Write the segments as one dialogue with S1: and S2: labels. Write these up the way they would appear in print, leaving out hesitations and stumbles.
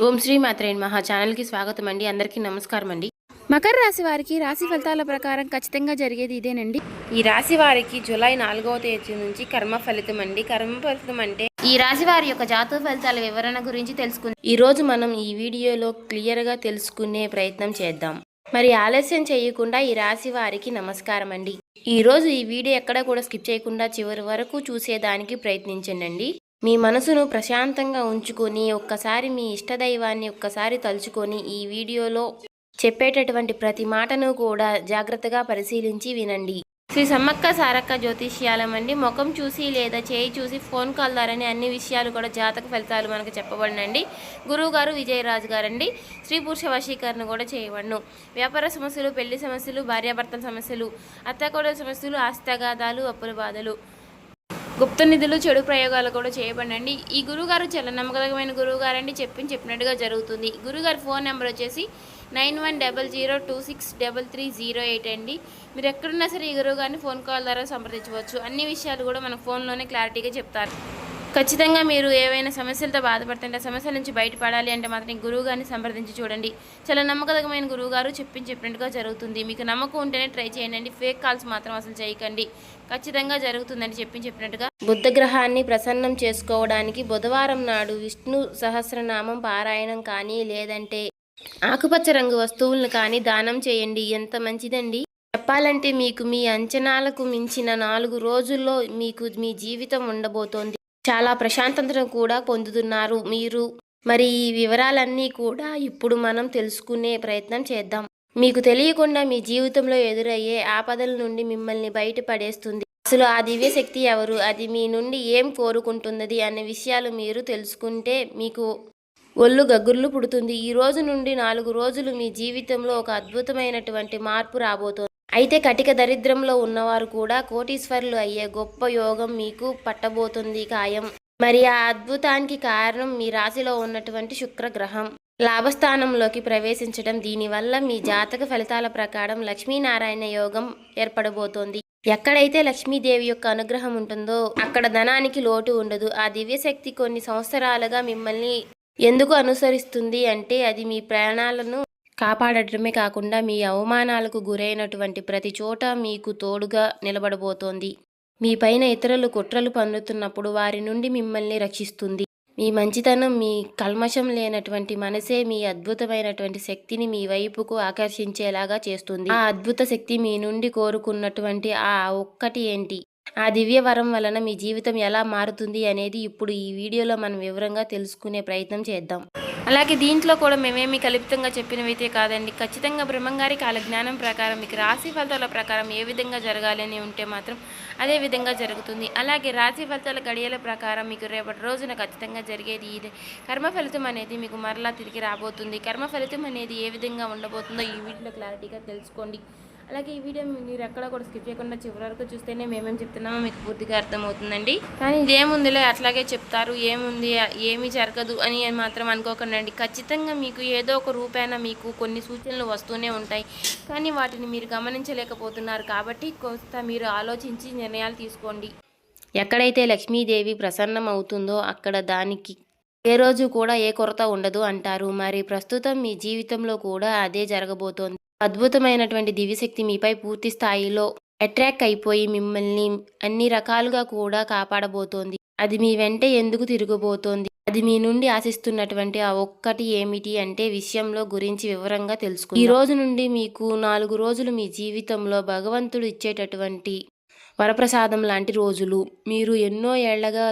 S1: ఓం శ్రీ మాత్రే నమః ఛానల్కి స్వాగతం అండి. అందరికీ నమస్కారం అండి.
S2: మకర రాశి వారికి రాశి ఫలితాల ప్రకారం ఖచ్చితంగా జరిగేది ఇదేనండి.
S1: ఈ రాశి వారికి జూలై 4వ తేదీ నుంచి కర్మ ఫలితం అండి. కర్మ ఫలితం అంటే ఈ రాశి వారి యొక్క జాతక ఫలితాల వివరణ గురించి తెలుసుకుందాం. ఈ రోజు మనం ఈ వీడియోలో క్లియర్గా తెలుసుకునే ప్రయత్నం చేద్దాం. మరి ఆలస్యం చేయకుండా ఈ రాశి వారికి నమస్కారం అండి. ఈ రోజు ఈ వీడియో ఎక్కడ కూడా స్కిప్ చేయకుండా చివరి వరకు చూసేదానికి ప్రయత్నించండి. మీ మనసును ప్రశాంతంగా ఉంచుకొని ఒక్కసారి మీ ఇష్టదైవాన్ని ఒక్కసారి తలుచుకొని ఈ వీడియోలో చెప్పేటటువంటి ప్రతి మాటను కూడా జాగ్రత్తగా పరిశీలించి వినండి. శ్రీ సమ్మక్క సారక్క జ్యోతిష్యాలం అండి. ముఖం చూసి లేదా చేయి చూసి ఫోన్ కాల్ ద్వారానే అన్ని విషయాలు కూడా జాతక ఫలితాలు మనకు చెప్పబడినండి. గురువు గారు విజయరాజు గారండి. స్త్రీ పురుష వశీకరణ కూడా చేయబడను. వ్యాపార సమస్యలు, పెళ్లి సమస్యలు, భార్యాభర్తల సమస్యలు, అత్తకోడల సమస్యలు, ఆస్తగాదాలు, అప్పుల బాధలు, గుప్త నిధులు, చెడు ప్రయోగాలు కూడా చేయబడండి. ఈ గురువుగారు చాలా నమ్మకమైన గురువు గారండి. చెప్పినట్టుగా జరుగుతుంది. గురుగారి ఫోన్ నెంబర్ వచ్చేసి 9100263308 అండి. మీరు ఎక్కడున్నా సరే ఈ గురువు గారిని ఫోన్ కాల్ ద్వారా సంప్రదించవచ్చు. అన్ని విషయాలు కూడా మన ఫోన్లోనే క్లారిటీగా చెప్తారు. ఖచ్చితంగా మీరు ఏవైనా సమస్యలతో బాధపడుతుంటే సమస్యల నుంచి బయటపడాలి అంటే మాత్రం ఈ గురువు గారిని సంప్రదించి చూడండి. చాలా నమ్మకమైన గురువు గారు చెప్పినట్టుగా జరుగుతుంది. మీకు నమ్మకం ఉంటేనే ట్రై చేయండి. ఫేక్ కాల్స్ మాత్రం అసలు చేయకండి. ఖచ్చితంగా జరుగుతుందని చెప్పినట్టుగా. బుధ గ్రహాన్ని ప్రసన్నం చేసుకోవడానికి బుధవారం నాడు విష్ణు సహస్రనామం పారాయణం కానీ లేదంటే ఆకుపచ్చ రంగు వస్తువులను కానీ దానం చేయండి. ఎంత మంచిదండి. చెప్పాలంటే మీకు మీ అంచనాలకు మించిన 4 రోజుల్లో మీకు మీ జీవితం ఉండబోతోంది. చాలా ప్రశాంతతను కూడా పొందుతున్నారు మీరు. మరి ఈ వివరాలన్నీ కూడా ఇప్పుడు మనం తెలుసుకునే ప్రయత్నం చేద్దాం. మీకు తెలియకుండా మీ జీవితంలో ఎదురయ్యే ఆపదల నుండి మిమ్మల్ని బయటపడేస్తుంది. అసలు ఆ దివ్య శక్తి ఎవరు, అది మీ నుండి ఏం కోరుకుంటున్నది అనే విషయాలు మీరు తెలుసుకుంటే మీకు ఒళ్ళు గగ్గుర్లు పుడుతుంది. ఈ రోజు నుండి 4 రోజులు మీ జీవితంలో ఒక అద్భుతమైనటువంటి మార్పు రాబోతోంది. అయితే కటిక దరిద్రంలో ఉన్నవారు కూడా కోటీశ్వరులు అయ్యే గొప్ప యోగం మీకు పట్టబోతుంది ఖాయం. మరి ఆ అద్భుతానికి కారణం మీ రాశిలో ఉన్నటువంటి శుక్రగ్రహం లాభస్థానంలోకి ప్రవేశించడం. దీనివల్ల మీ జాతక ఫలితాల ప్రకారం లక్ష్మీనారాయణ యోగం ఏర్పడబోతోంది. ఎక్కడైతే లక్ష్మీదేవి యొక్క అనుగ్రహం ఉంటుందో అక్కడ ధనానికి లోటు ఉండదు. ఆ దివ్యశక్తి కొన్ని సంవత్సరాలుగా మిమ్మల్ని ఎందుకు అనుసరిస్తుంది అంటే అది మీ ప్రాణాలను కాపాడటమే కాకుండా మీ అవమానాలకు గురైనటువంటి ప్రతి చోట మీకు తోడుగా నిలబడబోతోంది. మీ పైన ఇతరులు కుట్రలు పన్నుతున్నప్పుడు వారి నుండి మిమ్మల్ని రక్షిస్తుంది. మీ మంచితనం, మీ కల్మషం లేనటువంటి మనసే మీ అద్భుతమైనటువంటి శక్తిని మీ వైపుకు ఆకర్షించేలాగా చేస్తుంది. ఆ అద్భుత శక్తి మీ నుండి కోరుకున్నటువంటి ఆ ఒక్కటి ఏంటి, ఆ దివ్య వరం వలన మీ జీవితం ఎలా మారుతుంది అనేది ఇప్పుడు ఈ వీడియోలో మనం వివరంగా తెలుసుకునే ప్రయత్నం చేద్దాం. అలాగే దీంట్లో కూడా మేమేమి కల్పితంగా చెప్పినవైతే కాదండి. ఖచ్చితంగా బ్రహ్మంగారి కాల జ్ఞానం ప్రకారం మీకు రాశి ఫలితాల ప్రకారం ఏ విధంగా జరగాలని ఉంటే మాత్రం అదే విధంగా జరుగుతుంది. అలాగే రాశి ఫలితాల గడియల ప్రకారం మీకు రేపటి రోజున ఖచ్చితంగా జరిగేది ఇదే. కర్మ ఫలితం అనేది మీకు మరలా తిరిగి రాబోతుంది. కర్మ ఫలితం అనేది ఏ విధంగా ఉండబోతుందో ఈ వీడియోలో క్లారిటీగా తెలుసుకోండి. అలాగే ఈ వీడియో మీరు ఎక్కడ కూడా స్కిప్ చేయకుండా చివరి వరకు చూస్తేనే మేమేం చెప్తున్నామో మీకు పూర్తిగా అర్థమవుతుందండి. కానీ ఇదేముందిలే అట్లాగే చెప్తారు, ఏముంది ఏమీ జరగదు అని మాత్రం అనుకోకండి. ఖచ్చితంగా మీకు ఏదో ఒక రూపాన మీకు కొన్ని సూచనలు వస్తూనే ఉంటాయి. కానీ వాటిని మీరు గమనించలేకపోతున్నారు. కాబట్టి కొంత మీరు ఆలోచించి నిర్ణయాలు తీసుకోండి. ఎక్కడైతే లక్ష్మీదేవి ప్రసన్నం అవుతుందో అక్కడ దానికి ఏ రోజు కూడా ఏ కొరత ఉండదు అంటారు. మరి ప్రస్తుతం మీ జీవితంలో కూడా అదే జరగబోతోంది. అద్భుతమైనటువంటి దివ్యశక్తి మీపై పూర్తి స్థాయిలో అట్రాక్ట్ అయిపోయి మిమ్మల్ని అన్ని రకాలుగా కూడా కాపాడబోతోంది. అది మీ వెంట ఎందుకు తిరగబోతోంది, అది మీ నుండి ఆశిస్తున్నటువంటి ఆ ఒక్కటి ఏమిటి అంటే విషయంలో గురించి వివరంగా తెలుసుకుందాం. ఈ రోజు నుండి మీకు 4 రోజులు మీ జీవితంలో భగవంతుడు ఇచ్చేటటువంటి వరప్రసాదం లాంటి రోజులు. మీరు ఎన్నో ఏళ్లగా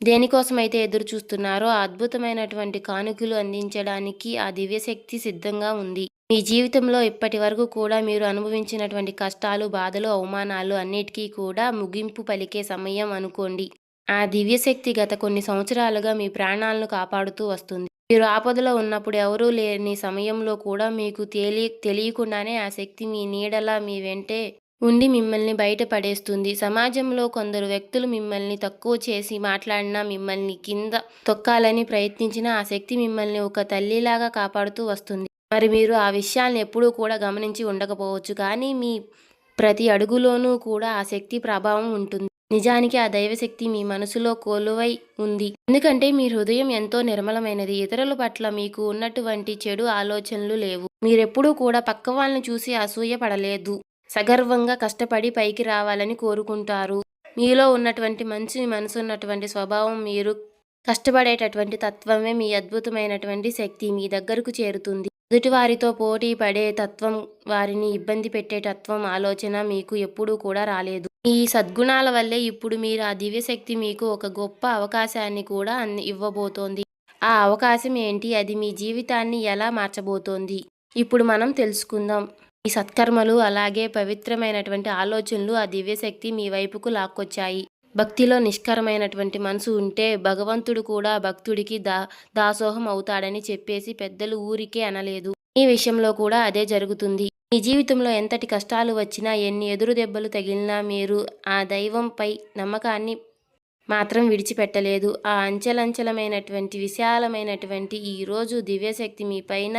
S1: దేనికోసమైతే ఎదురు చూస్తున్నారో ఆ అద్భుతమైనటువంటి కానుకలు అందించడానికి ఆ దివ్యశక్తి సిద్ధంగా ఉంది. మీ జీవితంలో ఇప్పటి వరకు కూడా మీరు అనుభవించినటువంటి కష్టాలు, బాధలు, అవమానాలు అన్నిటికీ కూడా ముగింపు పలికే సమయం అనుకోండి. ఆ దివ్యశక్తి గత కొన్ని సంవత్సరాలుగా మీ ప్రాణాలను కాపాడుతూ వస్తుంది. మీరు ఆపదలో ఉన్నప్పుడు ఎవరూ లేని సమయంలో కూడా మీకు తెలియకుండానే ఆ శక్తి మీ నీడలా మీ వెంటే ఉండి మిమ్మల్ని బయటపడేస్తుంది. సమాజంలో కొందరు వ్యక్తులు మిమ్మల్ని తక్కువ చేసి మాట్లాడినా, మిమ్మల్ని కింద తొక్కాలని ప్రయత్నించినా ఆ శక్తి మిమ్మల్ని ఒక తల్లిలాగా కాపాడుతూ వస్తుంది. మరి మీరు ఆ విషయాలను ఎప్పుడూ కూడా గమనించి ఉండకపోవచ్చు. కానీ మీ ప్రతి అడుగులోనూ కూడా ఆ శక్తి ప్రభావం ఉంటుంది. నిజానికి ఆ దైవశక్తి మీ మనసులో కొలువై ఉంది. ఎందుకంటే మీ హృదయం ఎంతో నిర్మలమైనది. ఇతరుల పట్ల మీకు ఉన్నటువంటి చెడు ఆలోచనలు లేవు. మీరెప్పుడూ కూడా పక్క వాళ్ళని చూసి అసూయ పడలేదు. సగర్వంగా కష్టపడి పైకి రావాలని కోరుకుంటారు. మీలో ఉన్నటువంటి మంచి మనసున్నటువంటి స్వభావం, మీరు కష్టపడేటటువంటి తత్వమే మీ అద్భుతమైనటువంటి శక్తి మీ దగ్గరకు చేరుతుంది. ఎదుటివారితో పోటీ పడే తత్వం, వారిని ఇబ్బంది పెట్టే తత్వం ఆలోచన మీకు ఎప్పుడూ కూడా రాలేదు. ఈ సద్గుణాల వల్లే ఇప్పుడు మీరు ఆ దివ్యశక్తి మీకు ఒక గొప్ప అవకాశాన్ని కూడా ఇవ్వబోతోంది. ఆ అవకాశం ఏంటి? అది మీ జీవితాన్ని ఎలా మార్చబోతోంది? ఇప్పుడు మనం తెలుసుకుందాం. ఈ సత్కర్మలు అలాగే పవిత్రమైనటువంటి ఆలోచనలు ఆ దివ్యశక్తి మీ వైపుకు లాక్కొచ్చాయి. భక్తిలో నిష్కరమైనటువంటి మనసు ఉంటే భగవంతుడు కూడా భక్తుడికి దాసోహం అవుతాడని చెప్పేసి పెద్దలు ఊరికే అనలేదు. ఈ విషయంలో కూడా అదే జరుగుతుంది. మీ జీవితంలో ఎంతటి కష్టాలు వచ్చినా, ఎన్ని ఎదురు దెబ్బలు తగిలినా మీరు ఆ దైవంపై నమ్మకాన్ని మాత్రం విడిచిపెట్టలేదు. ఆ అంచెలంచెలమైనటువంటి విశాలమైనటువంటి ఈరోజు దివ్యశక్తి మీ పైన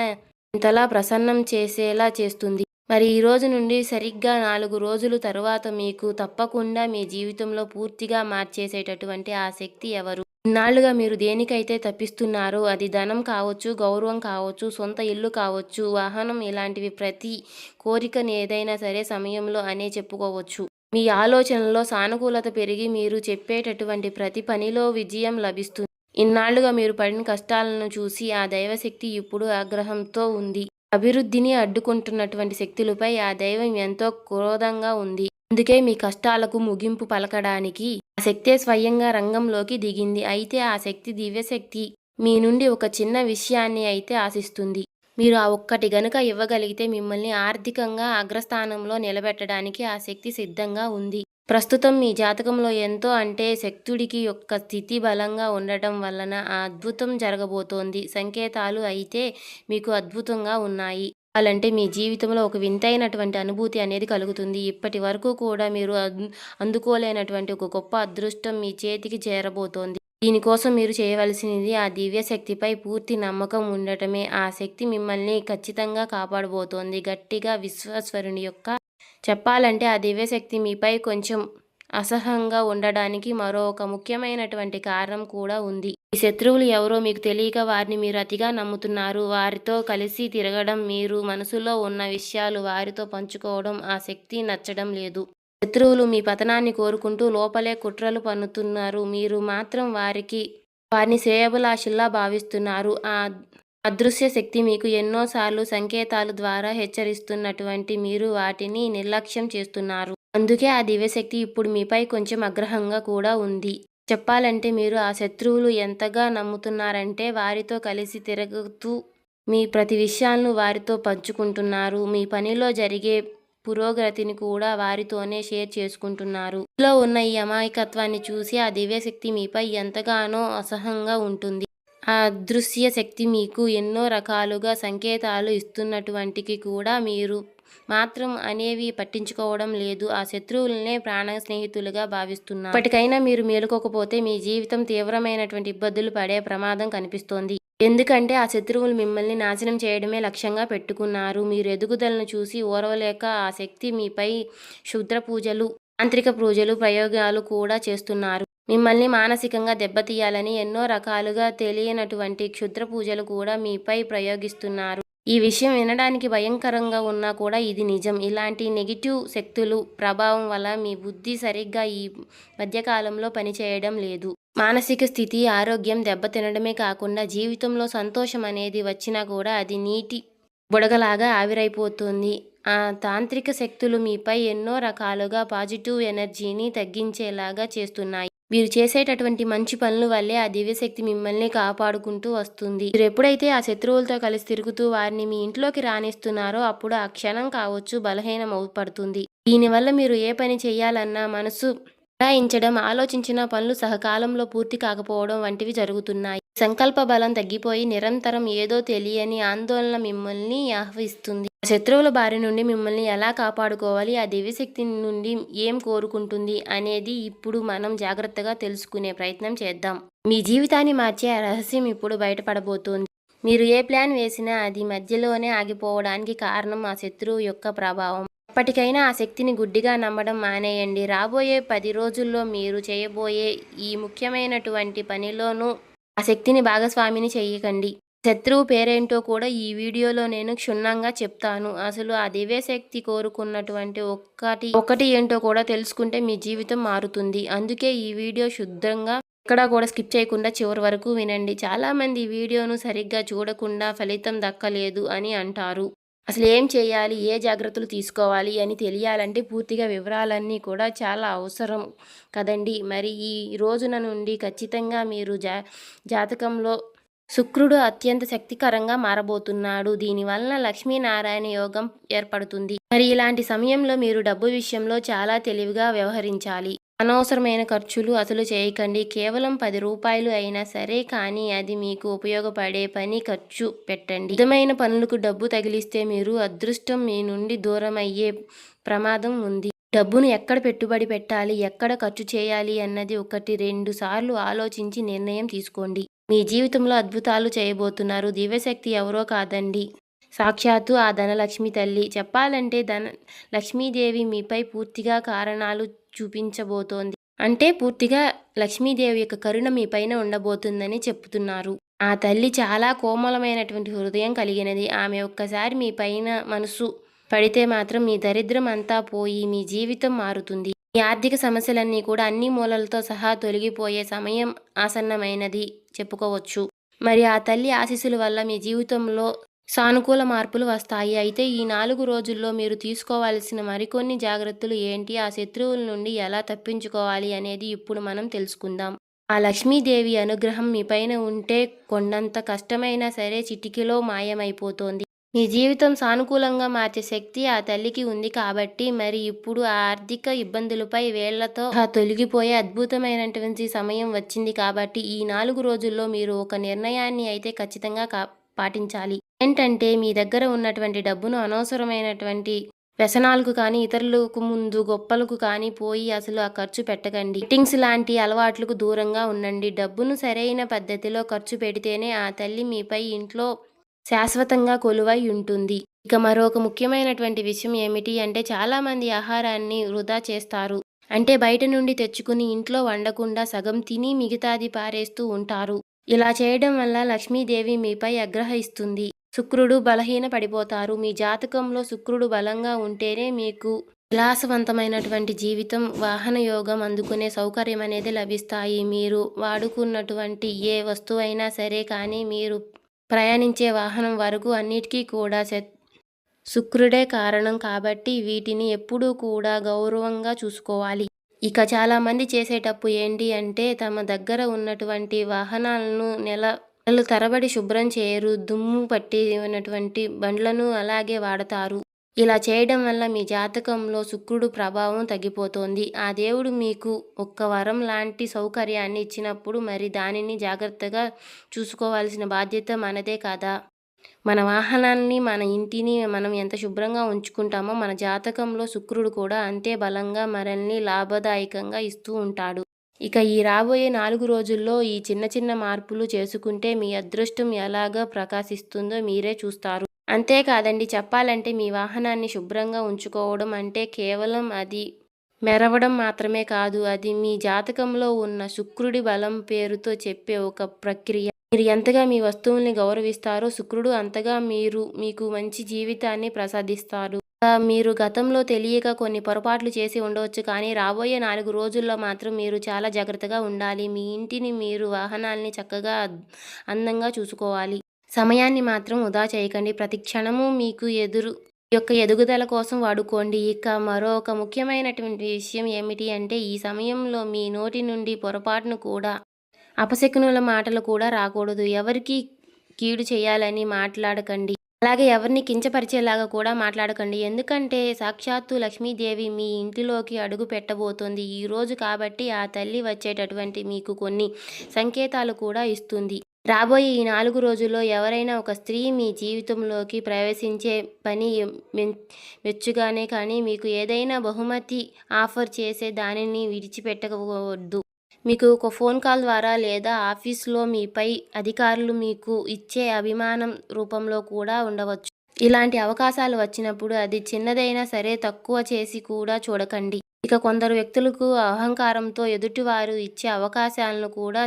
S1: ఇంతలా ప్రసన్నం చేసేలా చేస్తుంది. మరి ఈ రోజు నుండి సరిగ్గా 4 రోజులు తరువాత మీకు తప్పకుండా మీ జీవితంలో పూర్తిగా మార్చేసేటటువంటి ఆ శక్తి ఎవరు? ఇన్నాళ్లుగా మీరు దేనికైతే తప్పిస్తున్నారో, అది ధనం కావచ్చు, గౌరవం కావచ్చు, సొంత ఇల్లు కావచ్చు, వాహనం, ఇలాంటివి ప్రతి కోరికను ఏదైనా సరే సమయంలో అనే చెప్పుకోవచ్చు. మీ ఆలోచనలో సానుకూలత పెరిగి మీరు చెప్పేటటువంటి ప్రతి పనిలో విజయం లభిస్తుంది. ఇన్నాళ్లుగా మీరు పడిన కష్టాలను చూసి ఆ దైవశక్తి ఇప్పుడు ఆగ్రహంతో ఉంది. అభివృద్ధిని అడ్డుకుంటున్నటువంటి శక్తులపై ఆ దైవం ఎంతో క్రోధంగా ఉంది. అందుకే మీ కష్టాలకు ముగింపు పలకడానికి ఆ శక్తే స్వయంగా రంగంలోకి దిగింది. అయితే ఆ శక్తి దివ్యశక్తి మీ నుండి ఒక చిన్న విషయాన్ని అయితే ఆశిస్తుంది. మీరు ఆ ఒక్కటి గనుక ఇవ్వగలిగితే మిమ్మల్ని ఆర్థికంగా అగ్రస్థానంలో నిలబెట్టడానికి ఆ శక్తి సిద్ధంగా ఉంది. ప్రస్తుతం మీ జాతకంలో ఎంతో అంటే శక్తుడికి యొక్క స్థితి బలంగా ఉండటం వలన ఆ అద్భుతం జరగబోతోంది. సంకేతాలు అయితే మీకు అద్భుతంగా ఉన్నాయి. అలాంటే మీ జీవితంలో ఒక వింతైనటువంటి అనుభూతి అనేది కలుగుతుంది. ఇప్పటి వరకు కూడా మీరు అందుకోలేనటువంటి ఒక గొప్ప అదృష్టం మీ చేతికి చేరబోతోంది. దీనికోసం మీరు చేయవలసినది ఆ దివ్యశక్తిపై పూర్తి నమ్మకం ఉండటమే. ఆ శక్తి మిమ్మల్ని ఖచ్చితంగా కాపాడబోతోంది. గట్టిగా విశ్వేశ్వరుని యొక్క చెప్పాలంటే ఆ దివ్యశక్తి మీపై కొంచెం అసహ్యంగా ఉండడానికి మరో ఒక ముఖ్యమైనటువంటి కారణం కూడా ఉంది. ఈ శత్రువులు ఎవరో మీకు తెలియక వారిని మీరు అతిగా నమ్ముతున్నారు. వారితో కలిసి తిరగడం, మీరు మనసులో ఉన్న విషయాలు వారితో పంచుకోవడం ఆ శక్తి నచ్చడం లేదు. శత్రువులు మీ పతనాన్ని కోరుకుంటూ లోపలే కుట్రలు పన్నుతున్నారు. మీరు మాత్రం వారిని శ్రేయోభిలాషుల్లా భావిస్తున్నారు. ఆ అదృశ్య శక్తి మీకు ఎన్నోసార్లు సంకేతాల ద్వారా హెచ్చరిస్తున్నటువంటి మీరు వాటిని నిర్లక్ష్యం చేస్తున్నారు. అందుకే ఆ దివ్యశక్తి ఇప్పుడు మీపై కొంచెం ఆగ్రహంగా కూడా ఉంది. చెప్పాలంటే మీరు ఆ శత్రువులు ఎంతగా నమ్ముతున్నారంటే వారితో కలిసి తిరుగుతూ మీ ప్రతి విషయాలను వారితో పంచుకుంటున్నారు. మీ పనిలో జరిగే పురోగతిని కూడా వారితోనే షేర్ చేసుకుంటున్నారు. ఇందులో ఉన్న ఈ అమాయకత్వాన్ని చూసి ఆ దివ్యశక్తి మీపై ఎంతగానో అసహ్యంగా ఉంటుంది. ఆ అదృశ్య శక్తి మీకు ఎన్నో రకాలుగా సంకేతాలు ఇస్తున్నటువంటికి కూడా మీరు మాత్రం అనేవి పట్టించుకోవడం లేదు. ఆ శత్రువులనే ప్రాణ స్నేహితులుగా భావిస్తున్నారు. ఇప్పటికైనా మీరు మేలుకోకపోతే మీ జీవితం తీవ్రమైనటువంటి ఇబ్బందులు పడే ప్రమాదం కనిపిస్తోంది. ఎందుకంటే ఆ శత్రువులు మిమ్మల్ని నాశనం చేయడమే లక్ష్యంగా పెట్టుకున్నారు. మీరు ఎదుగుదలను చూసి ఓర్వలేక ఆ శక్తి మీపై క్షుద్ర పూజలు, తాంత్రిక పూజలు, ప్రయోగాలు కూడా చేస్తున్నారు. మిమ్మల్ని మానసికంగా దెబ్బతీయాలని ఎన్నో రకాలుగా తెలియనటువంటి క్షుద్ర పూజలు కూడా మీపై ప్రయోగిస్తున్నారు. ఈ విషయం వినడానికి భయంకరంగా ఉన్నా కూడా ఇది నిజం. ఇలాంటి నెగిటివ్ శక్తులు ప్రభావం వల్ల మీ బుద్ధి సరిగ్గా ఈ మధ్యకాలంలో పనిచేయడం లేదు. మానసిక స్థితి, ఆరోగ్యం దెబ్బతినడమే కాకుండా జీవితంలో సంతోషం అనేది వచ్చినా కూడా అది నీటి బుడగలాగా ఆవిరైపోతుంది. ఆ తాంత్రిక శక్తులు మీపై ఎన్నో రకాలుగా పాజిటివ్ ఎనర్జీని తగ్గించేలాగా చేస్తున్నాయి. మీరు చేసేటటువంటి మంచి పనుల వల్లే ఆ దివ్యశక్తి మిమ్మల్ని కాపాడుకుంటూ వస్తుంది. మీరు ఎప్పుడైతే ఆ శత్రువులతో కలిసి తిరుగుతూ వారిని మీ ఇంట్లోకి రానిస్తున్నారో అప్పుడు ఆ క్షణం కావచ్చు బలహీనం పడుతుంది. దీనివల్ల మీరు ఏ పని చేయాలన్నా మనసు ఫిరాయించడం, ఆలోచించిన పనులు సకాలంలో పూర్తి కాకపోవడం వంటివి జరుగుతున్నాయి. సంకల్ప బలం తగ్గిపోయి నిరంతరం ఏదో తెలియని ఆందోళన మిమ్మల్ని ఆహ్వానిస్తుంది. శత్రువుల బారి నుండి మిమ్మల్ని ఎలా కాపాడుకోవాలి, ఆ దివ్యశక్తి నుండి ఏం కోరుకుంటుంది అనేది ఇప్పుడు మనం జాగ్రత్తగా తెలుసుకునే ప్రయత్నం చేద్దాం. మీ జీవితాన్ని మార్చే ఆ రహస్యం ఇప్పుడు బయటపడబోతోంది. మీరు ఏ ప్లాన్ వేసినా అది మధ్యలోనే ఆగిపోవడానికి కారణం ఆ శత్రువు యొక్క ప్రభావం. ఇప్పటికైనా ఆ శక్తిని గుడ్డిగా నమ్మడం మానేయండి. రాబోయే 10 రోజుల్లో మీరు చేయబోయే ఈ ముఖ్యమైనటువంటి పనిలోనూ ఆ శక్తిని భాగస్వామిని చెయ్యకండి. శత్రువు పేరేంటో కూడా ఈ వీడియోలో నేను క్షుణ్ణంగా చెప్తాను. అసలు ఆ దివ్యశక్తి కోరుకున్నటువంటి ఒకటి ఏంటో కూడా తెలుసుకుంటే మీ జీవితం మారుతుంది. అందుకే ఈ వీడియో శుద్ధంగా ఎక్కడా కూడా స్కిప్ చేయకుండా చివరి వరకు వినండి. చాలామంది ఈ వీడియోను సరిగ్గా చూడకుండా ఫలితం దక్కలేదు అని అంటారు. అసలు ఏం చేయాలి, ఏ జాగ్రత్తలు తీసుకోవాలి అని తెలియాలంటే పూర్తిగా వివరాలన్నీ కూడా చాలా అవసరం కదండి. మరి ఈ రోజున నుండి ఖచ్చితంగా మీరు జాతకంలో శుక్రుడు అత్యంత శక్తికరంగా మారబోతున్నాడు. దీనివలన లక్ష్మీనారాయణ యోగం ఏర్పడుతుంది. మరి ఇలాంటి సమయంలో మీరు డబ్బు విషయంలో చాలా తెలివిగా వ్యవహరించాలి. అనవసరమైన ఖర్చులు అసలు చేయకండి. కేవలం 10 రూపాయలు అయినా సరే కానీ అది మీకు ఉపయోగపడే పని ఖర్చు పెట్టండి. విధమైన పనులకు డబ్బు తగిలిస్తే మీరు అదృష్టం మీ నుండి దూరం అయ్యే ప్రమాదం ఉంది. డబ్బును ఎక్కడ పెట్టుబడి పెట్టాలి, ఎక్కడ ఖర్చు చేయాలి అన్నది 1-2 సార్లు ఆలోచించి నిర్ణయం తీసుకోండి. మీ జీవితంలో అద్భుతాలు చేయబోతున్నారు. దివ్యశక్తి ఎవరో కాదండి, సాక్షాత్తు ఆ ధనలక్ష్మి తల్లి. చెప్పాలంటే లక్ష్మీదేవి మీపై పూర్తిగా కారణాలు చూపించబోతోంది. అంటే పూర్తిగా లక్ష్మీదేవి యొక్క కరుణ మీ పైన ఉండబోతుందని చెప్తున్నారు. ఆ తల్లి చాలా కోమలమైనటువంటి హృదయం కలిగినది. ఆమె ఒక్కసారి మీ పైన మనసు పడితే మాత్రం మీ దరిద్రం అంతా పోయి మీ జీవితం మారుతుంది. మీ ఆర్థిక సమస్యలన్నీ కూడా అన్ని మూలలతో సహా తొలగిపోయే సమయం ఆసన్నమైనది చెప్పుకోవచ్చు. మరి ఆ తల్లి ఆశీస్సుల వల్ల మీ జీవితంలో సానుకూల మార్పులు వస్తాయి. అయితే ఈ 4 రోజుల్లో మీరు తీసుకోవాల్సిన మరికొన్ని జాగ్రత్తలు ఏంటి, ఆ శత్రువుల నుండి ఎలా తప్పించుకోవాలి అనేది ఇప్పుడు మనం తెలుసుకుందాం. ఆ లక్ష్మీదేవి అనుగ్రహం మీ పైన ఉంటే కొండంత కష్టమైనా సరే చిటికెలో మాయమైపోతోంది. మీ జీవితం సానుకూలంగా మార్చే శక్తి ఆ తల్లికి ఉంది కాబట్టి మరి ఇప్పుడు ఆ ఆర్థిక ఇబ్బందులపై వేళ్లతో తొలగిపోయే అద్భుతమైనటువంటి సమయం వచ్చింది. కాబట్టి ఈ 4 రోజుల్లో మీరు ఒక నిర్ణయాన్ని అయితే ఖచ్చితంగా పాటించాలి. ఏంటంటే మీ దగ్గర ఉన్నటువంటి డబ్బును అనవసరమైనటువంటి వ్యసనాలకు కానీ ఇతరులకు ముందు గొప్పలకు కానీ పోయి అసలు ఆ ఖర్చు పెట్టకండి. బెట్టింగ్స్ లాంటి అలవాట్లకు దూరంగా ఉండండి. డబ్బును సరైన పద్ధతిలో ఖర్చు పెడితేనే ఆ తల్లి మీపై ఇంట్లో శాశ్వతంగా కొలువై ఉంటుంది. ఇక మరొక ముఖ్యమైనటువంటి విషయం ఏమిటి అంటే చాలామంది ఆహారాన్ని వృధా చేస్తారు. అంటే బయట నుండి తెచ్చుకుని ఇంట్లో వండకుండా సగం తిని మిగతాది పారేస్తూ ఉంటారు. ఇలా చేయడం వల్ల లక్ష్మీదేవి మీపై ఆగ్రహిస్తుంది. శుక్రుడు బలహీన పడిపోతారు. మీ జాతకంలో శుక్రుడు బలంగా ఉంటేనే మీకు విలాసవంతమైనటువంటి జీవితం, వాహన యోగం, అందుకునే సౌకర్యం అనేది లభిస్తాయి. మీరు వాడుకున్నటువంటి ఏ వస్తువైనా సరే కానీ మీరు ప్రయాణించే వాహనం వరకు అన్నిటికీ కూడా శుక్రుడే కారణం కాబట్టి వీటిని ఎప్పుడూ కూడా గౌరవంగా చూసుకోవాలి. ఇక చాలామంది చేసే తప్పు ఏంటి అంటే తమ దగ్గర ఉన్నటువంటి వాహనాలను నెలలు తరబడి శుభ్రం చేయరు. దుమ్ము పట్టి ఉన్నటువంటి బండ్లను అలాగే వాడతారు. ఇలా చేయడం వల్ల మీ జాతకంలో శుక్రుడు ప్రభావం తగ్గిపోతోంది. ఆ దేవుడు మీకు ఒక్క వరం లాంటి సౌకర్యాన్ని ఇచ్చినప్పుడు మరి దానిని జాగ్రత్తగా చూసుకోవాల్సిన బాధ్యత మనదే కదా. మన వాహనాన్ని, మన ఇంటిని మనం ఎంత శుభ్రంగా ఉంచుకుంటామో మన జాతకంలో శుక్రుడు కూడా అంతే బలంగా మనల్ని లాభదాయకంగా ఇస్తూ ఉంటాడు. ఇక ఈ రాబోయే 4 రోజుల్లో ఈ చిన్న చిన్న మార్పులు చేసుకుంటే మీ అదృష్టం ఎలాగా ప్రకాశిస్తుందో మీరే చూస్తారు. అంతేకాదండి, చెప్పాలంటే మీ వాహనాన్ని శుభ్రంగా ఉంచుకోవడం అంటే కేవలం అది మెరవడం మాత్రమే కాదు, అది మీ జాతకంలో ఉన్న శుక్రుడి బలం పేరుతో చెప్పే ఒక ప్రక్రియ. మీరు ఎంతగా మీ వస్తువుల్ని గౌరవిస్తారో శుక్రుడు అంతగా మీకు మంచి జీవితాన్ని ప్రసాదిస్తారు. మీరు గతంలో తెలియక కొన్ని పొరపాట్లు చేసి ఉండవచ్చు, కానీ రాబోయే 4 రోజుల్లో మాత్రం మీరు చాలా జాగ్రత్తగా ఉండాలి. మీ ఇంటిని, మీరు వాహనాల్ని చక్కగా అందంగా చూసుకోవాలి. సమయాన్ని మాత్రం వృధా చేయకండి. ప్రతి క్షణము మీకు యొక్క ఎదుగుదల కోసం వాడుకోండి. ఇక మరొక ముఖ్యమైనటువంటి విషయం ఏమిటి అంటే ఈ సమయంలో మీ నోటి నుండి పొరపాటును కూడా అపశకునుల మాటలు కూడా రాకూడదు. ఎవరికి కీడు చేయాలని మాట్లాడకండి. అలాగే ఎవరిని కించపరిచేలాగా కూడా మాట్లాడకండి. ఎందుకంటే సాక్షాత్తు లక్ష్మీదేవి మీ ఇంటిలోకి అడుగు పెట్టబోతోంది ఈ రోజు కాబట్టి ఆ తల్లి వచ్చేటటువంటి మీకు కొన్ని సంకేతాలు కూడా ఇస్తుంది. రాబోయే ఈ 4 రోజుల్లో ఎవరైనా ఒక స్త్రీ మీ జీవితంలోకి ప్రవేశించే పని మెచ్చుగానే కానీ మీకు ఏదైనా బహుమతి ఆఫర్ చేసే దానిని విడిచిపెట్టవద్దు. మీకు ఒక ఫోన్ కాల్ ద్వారా లేదా ఆఫీస్లో మీపై అధికారులు మీకు ఇచ్చే అభిమానం రూపంలో కూడా ఉండవచ్చు. ఇలాంటి అవకాశాలు వచ్చినప్పుడు అది చిన్నదైనా సరే తక్కువ చేసి కూడా చూడకండి. ఇక కొందరు వ్యక్తులకు అహంకారంతో ఎదుటివారు ఇచ్చే అవకాశాలను కూడా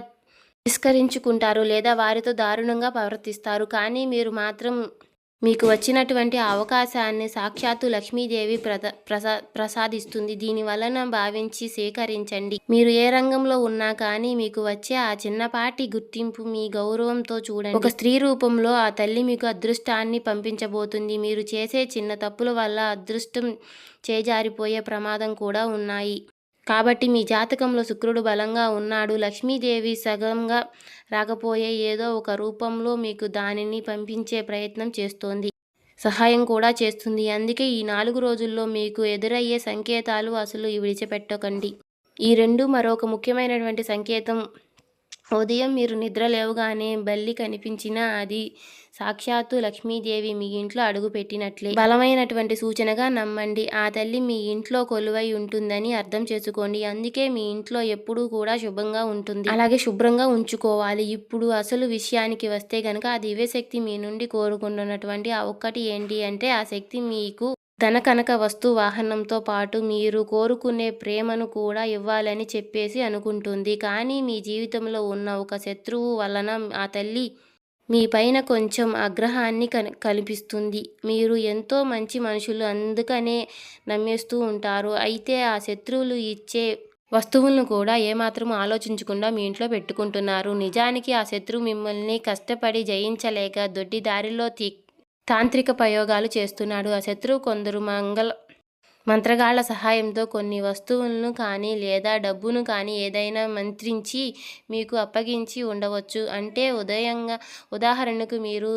S1: తిరస్కరించుకుంటారు లేదా వారితో దారుణంగా ప్రవర్తిస్తారు. కానీ మీరు మాత్రం మీకు వచ్చినటువంటి ఆ అవకాశాన్ని సాక్షాత్తు లక్ష్మీదేవి ప్రసాదిస్తుంది. దీని వలన భావించి స్వీకరించండి. మీరు ఏ రంగంలో ఉన్నా కానీ మీకు వచ్చే ఆ చిన్నపాటి గుర్తింపు మీ గౌరవంతో చూడండి. ఒక స్త్రీ రూపంలో ఆ తల్లి మీకు అదృష్టాన్ని పంపించబోతుంది. మీరు చేసే చిన్న తప్పుల వల్ల అదృష్టం చేజారిపోయే ప్రమాదం కూడా ఉన్నాయి. కాబట్టి మీ జాతకంలో శుక్రుడు బలంగా ఉన్నాడు. లక్ష్మీదేవి సగంగా రాకపోయే ఏదో ఒక రూపంలో మీకు దానిని పంపించే ప్రయత్నం చేస్తోంది. సహాయం కూడా చేస్తుంది. అందుకే ఈ 4 రోజుల్లో మీకు ఎదురయ్యే సంకేతాలు అసలు విడిచిపెట్టకండి. ఈ రెండు మరొక ముఖ్యమైనటువంటి సంకేతం. ఉదయం మీరు నిద్ర లేవగానే బల్లి కనిపించినా అది సాక్షాత్తు లక్ష్మీదేవి మీ ఇంట్లో అడుగుపెట్టినట్లే. బలమైనటువంటి సూచనగా నమ్మండి. ఆ తల్లి మీ ఇంట్లో కొలువై ఉంటుందని అర్థం చేసుకోండి. అందుకే మీ ఇంట్లో ఎప్పుడూ కూడా శుభంగా ఉంటుంది. అలాగే శుభ్రంగా ఉంచుకోవాలి. ఇప్పుడు అసలు విషయానికి వస్తే గనక ఆ దివ్యశక్తి మీ నుండి కోరుకుంటున్నటువంటి ఆ ఒక్కటి ఏంటి అంటే ఆ శక్తి మీకు ధన కనక వస్తు వాహనంతో పాటు మీరు కోరుకునే ప్రేమను కూడా ఇవ్వాలని చెప్పేసి అనుకుంటుంది. కానీ మీ జీవితంలో ఉన్న ఒక శత్రువు వలన ఆ తల్లి మీ పైన కొంచెం ఆగ్రహాన్ని కల్పిస్తుంది. మీరు ఎంతో మంచి మనుషులు అందుకనే నమ్మేస్తూ ఉంటారు. అయితే ఆ శత్రువులు ఇచ్చే వస్తువులను కూడా ఏమాత్రం ఆలోచించకుండా మీ ఇంట్లో పెట్టుకుంటున్నారు. నిజానికి ఆ శత్రువు మిమ్మల్ని కష్టపడి జయించలేక దొడ్డి దారిలో తాంత్రిక ప్రయోగాలు చేస్తున్నాడు. ఆ శత్రువు కొందరు మంత్రగాళ్ల సహాయంతో కొన్ని వస్తువులను కానీ లేదా డబ్బును కానీ ఏదైనా మంత్రించి మీకు అప్పగించి ఉండవచ్చు. అంటే ఉదాహరణకు మీరు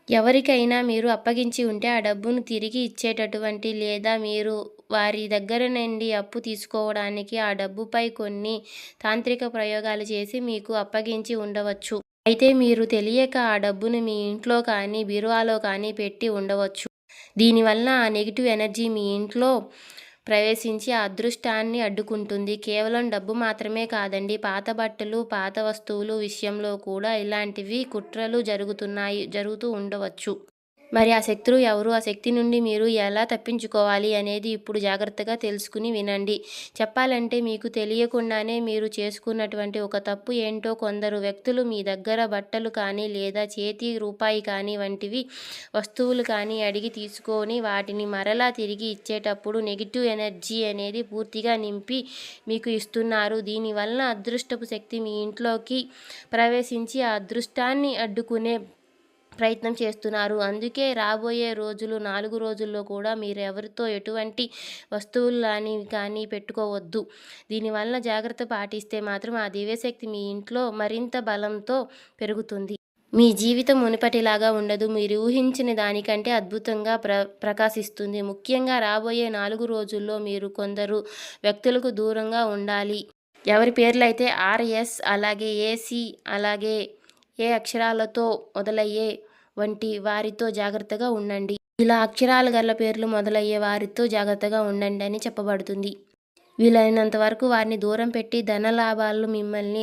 S1: ఎవరికైనా మీరు అప్పగించి ఉంటే ఆ డబ్బును తిరిగి ఇచ్చేటటువంటి లేదా మీరు వారి దగ్గర నుండి అప్పు తీసుకోవడానికి ఆ డబ్బుపై కొన్ని తాంత్రిక ప్రయోగాలు చేసి మీకు అప్పగించి ఉండవచ్చు. అయితే మీరు తెలియక ఆ డబ్బును మీ ఇంట్లో కానీ బీరువాలో కానీ పెట్టి ఉండవచ్చు. దీనివల్ల ఆ నెగిటివ్ ఎనర్జీ మీ ఇంట్లో ప్రవేశించి ఆ అదృష్టాన్ని అడ్డుకుంటుంది. కేవలం డబ్బు మాత్రమే కాదండి, పాత బట్టలు, పాత వస్తువులు విషయంలో కూడా ఇలాంటివి కుట్రలు జరుగుతూ ఉండవచ్చు. మరి ఆ శత్రువు ఎవరు? ఆ శక్తి నుండి మీరు ఎలా తప్పించుకోవాలి అనేది ఇప్పుడు జాగ్రత్తగా తెలుసుకుని వినండి. చెప్పాలంటే మీకు తెలియకుండానే మీరు చేసుకున్నటువంటి ఒక తప్పు ఏంటో కొందరు వ్యక్తులు మీ దగ్గర బట్టలు కానీ లేదా చేతి రూపాయి కానీ వంటివి వస్తువులు కానీ అడిగి తీసుకొని వాటిని మరలా తిరిగి ఇచ్చేటప్పుడు నెగిటివ్ ఎనర్జీ అనేది పూర్తిగా నింపి మీకు ఇస్తున్నారు. దీనివల్ల అదృష్టపు శక్తి మీ ఇంట్లోకి ప్రవేశించి ఆ అదృష్టాన్ని అడ్డుకునే ప్రయత్నం చేస్తున్నారు. అందుకే రాబోయే 4 రోజుల్లో కూడా మీరు ఎవరితో ఎటువంటి వస్తువులు కానీ పెట్టుకోవద్దు. దీనివల్ల జాగ్రత్త పాటిస్తే మాత్రం ఆ దివ్యశక్తి మీ ఇంట్లో మరింత బలంతో పెరుగుతుంది. మీ జీవితం మునుపటిలాగా ఉండదు. మీరు ఊహించిన దానికంటే అద్భుతంగా ప్రకాశిస్తుంది. ముఖ్యంగా రాబోయే 4 రోజుల్లో మీరు కొందరు వ్యక్తులకు దూరంగా ఉండాలి. ఎవరి పేర్లైతే RS అలాగే AC అలాగే ఏ అక్షరాలతో మొదలయ్యే వంటి వారితో జాగ్రత్తగా ఉండండి. ఇలా అక్షరాలు గల పేర్లు మొదలయ్యే వారితో జాగ్రత్తగా ఉండండి అని చెప్పబడుతుంది. వీలైనంత వరకు వారిని దూరం పెట్టి ధన లాభాలు మిమ్మల్ని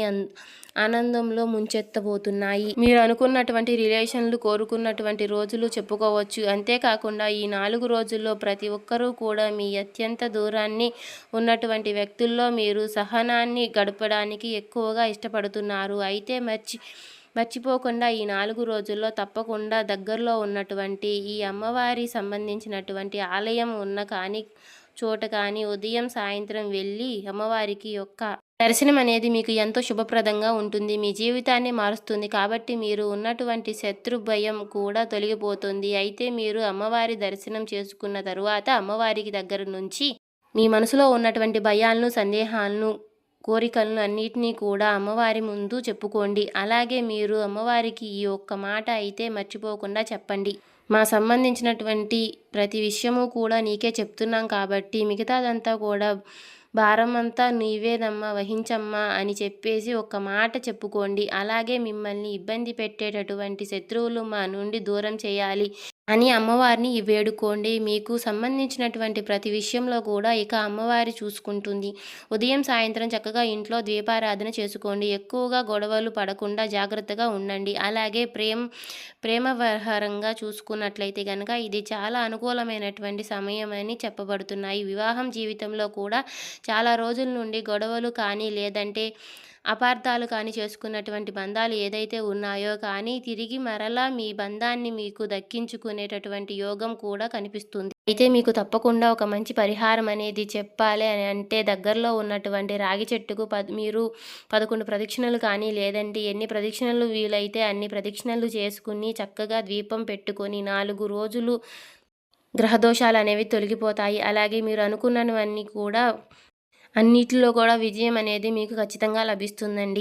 S1: ఆనందంలో ముంచెత్తబోతున్నాయి. మీరు అనుకున్నటువంటి రిలేషన్లు కోరుకున్నటువంటి రోజులు చెప్పుకోవచ్చు. అంతేకాకుండా ఈ 4 రోజుల్లో ప్రతి ఒక్కరూ కూడా మీ అత్యంత దూరాన్ని ఉన్నటువంటి వ్యక్తుల్లో మీరు సహనాన్ని గడపడానికి ఎక్కువగా ఇష్టపడుతున్నారు. అయితే మర్చిపోకుండా ఈ 4 రోజుల్లో తప్పకుండా దగ్గరలో ఉన్నటువంటి ఈ అమ్మవారి సంబంధించినటువంటి ఆలయం ఉన్న చోట కానీ ఉదయం సాయంత్రం వెళ్ళి అమ్మవారికి యొక్క దర్శనం అనేది మీకు ఎంతో శుభప్రదంగా ఉంటుంది. మీ జీవితాన్ని మారుస్తుంది. కాబట్టి మీరు ఉన్నటువంటి శత్రు భయం కూడా తొలగిపోతుంది. అయితే మీరు అమ్మవారి దర్శనం చేసుకున్న తరువాత అమ్మవారికి దగ్గర నుంచి మీ మనసులో ఉన్నటువంటి భయాలను, సందేహాలను, కోరికలను అన్నిటినీ కూడా అమ్మవారి ముందు చెప్పుకోండి. అలాగే మీరు అమ్మవారికి ఈ ఒక్క మాట అయితే మర్చిపోకుండా చెప్పండి. మా సంబంధించినటువంటి ప్రతి విషయము కూడా నీకే చెప్తున్నాం కాబట్టి మిగతాదంతా కూడా భారం అంతా నీవేదమ్మా వహించమ్మా అని చెప్పేసి ఒక్క మాట చెప్పుకోండి. అలాగే మిమ్మల్ని ఇబ్బంది పెట్టేటటువంటి శత్రువులు మా నుండి దూరం చేయాలి. అని అమ్మవారిని వేడుకోండి. మీకు సంబంధించినటువంటి ప్రతి విషయంలో కూడా ఇక అమ్మవారి చూసుకుంటుంది. ఉదయం, సాయంత్రం చక్కగా ఇంట్లో దీపారాధన చేసుకోండి. ఎక్కువగా గొడవలు పడకుండా జాగ్రత్తగా ఉండండి. అలాగే ప్రేమవహరంగా చూసుకున్నట్లయితే గనక ఇది చాలా అనుకూలమైనటువంటి సమయం అని చెప్పబడుతున్నాయి. వివాహం జీవితంలో కూడా చాలా రోజుల నుండి గొడవలు కానీ లేదంటే అపార్థాలు కానీ చేసుకున్నటువంటి బంధాలు ఏదైతే ఉన్నాయో కానీ తిరిగి మరలా మీ బంధాన్ని మీకు దక్కించుకునేటటువంటి యోగం కూడా కనిపిస్తుంది. అయితే మీకు తప్పకుండా ఒక మంచి పరిహారం అనేది చెప్పాలి అని అంటే దగ్గరలో ఉన్నటువంటి రాగి చెట్టుకు మీరు 11 ప్రదక్షిణలు కానీ లేదంటే ఎన్ని ప్రదక్షిణలు వీలైతే అన్ని ప్రదక్షిణలు చేసుకుని చక్కగా దీపం పెట్టుకొని 4 రోజులు గ్రహదోషాలు అనేవి తొలగిపోతాయి. అలాగే మీరు అనుకున్నవన్నీ కూడా అన్నిటిలో కూడా విజయం అనేది మీకు ఖచ్చితంగా లభిస్తుందండి.